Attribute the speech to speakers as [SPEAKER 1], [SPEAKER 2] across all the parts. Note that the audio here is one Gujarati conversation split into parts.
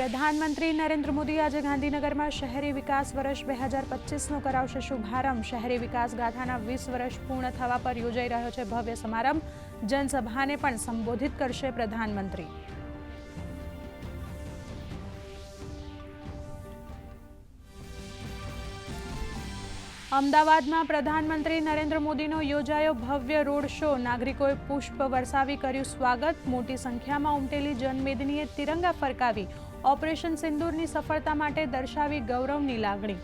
[SPEAKER 1] પ્રધાનમંત્રી નરેન્દ્ર મોદી આજે ગાંધીનગરમાં શહેરી વિકાસ વર્ષ 2025નો કરાવશે શુભારંભ। શહેરી વિકાસ ગાથાના 20 વર્ષ પૂર્ણ થવા પર યોજાઈ રહ્યો છે ભવ્ય સમારંભ। જનસભાને પણ સંબોધિત કરશે પ્રધાનમંત્રી। અમદાવાદમાં પ્રધાનમંત્રી નરેન્દ્ર મોદીનો યોજાયો ભવ્ય રોડ શો। નાગરિકોએ પુષ્પ વર્ષાવી કર્યું સ્વાગત। મોટી સંખ્યામાં ઉમટેલી જનમેદનીએ તિરંગા ફરકાવી ઓપરેશન સિંદૂરની સફળતા માટે દર્શાવી ગૌરવની લાગણી।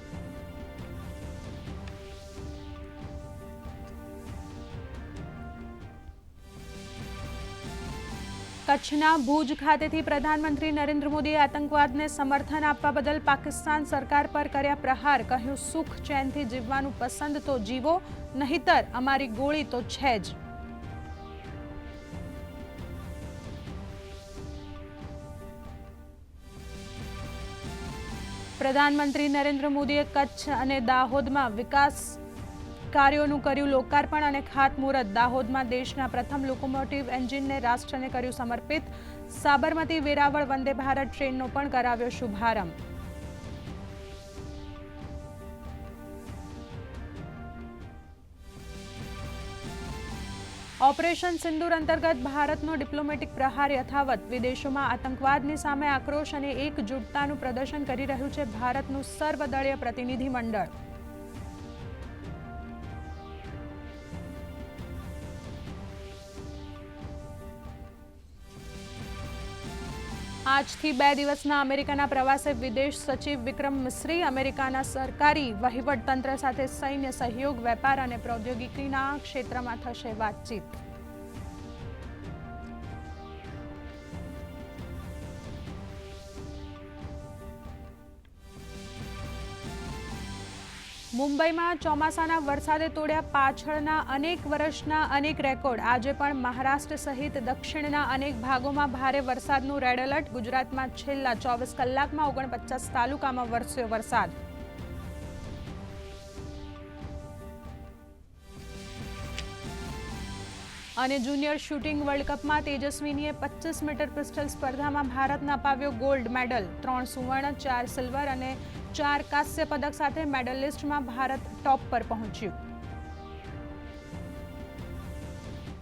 [SPEAKER 1] કચ્છના ભુજ ખાતેથી પ્રધાનમંત્રી નરેન્દ્ર મોદીએ આતંકવાદને સમર્થન આપવા બદલ પાકિસ્તાન સરકાર પર કર્યા પ્રહાર। કહ્યું, સુખ ચેનથી જીવવાનું પસંદ તો જીવો, નહીતર અમારી ગોળી તો છે જ। પ્રધાનમંત્રી નરેન્દ્ર મોદીએ કચ્છ અને દાહોદમાં વિકાસ કાર્યોનું કર્યું લોકાર્પણ અને ખાતમુહૂર્ત। દાહોદમાં દેશના પ્રથમ લોકોમોટિવ એન્જિનને રાષ્ટ્રને કર્યું સમર્પિત। સાબરમતી વેરાવળ વંદે ભારત ટ્રેનનો પણ કરાવ્યો શુભારંભ। ઓપરેશન સિંદૂર અંતર્ગત ભારતનો ડિપ્લોમેટિક પ્રહાર યથાવત। વિદેશોમાં આતંકવાદની સામે આક્રોશ અને એકજૂટતાનું પ્રદર્શન કરી રહ્યું છે ભારતનું સર્વદળીય પ્રતિનિધિ મંડળ। આજથી 2 દિવસના અમેરિકાના પ્રવાસે વિદેશ સચિવ વિક્રમ મિસ્રી। અમેરિકાના સરકારી વહીવટતંત્ર સાથે સૈન્ય સહયોગ, વેપાર અને પ્રૌદ્યોગિકીના ક્ષેત્રમાં થશે વાતચીત। મુંબઈમાં ચોમાસાના વરસાદે તોડ્યા પાછળના અનેક વર્ષના અનેક રેકોર્ડ। આજે પણ મહારાષ્ટ્ર સહિત દક્ષિણના અનેક ભાગોમાં ભારે વરસાદનું રેડ એલર્ટ। ગુજરાતમાં છેલ્લા 24 કલાકમાં 49 તાલુકામાં વરસ્યો વરસાદ। અને જુનિયર શૂટિંગ વર્લ્ડ કપમાં તેજસ્વીનીએ 25 મીટર પિસ્ટલ સ્પર્ધામાં ભારતને અપાવ્યો ગોલ્ડ મેડલ। 3 સુવર્ણ, 4 સિલ્વર અને 4 કાંસ્ય પદક સાથે મેડલ લિસ્ટમાં ભારત ટોપ પર પહોંચ્યું।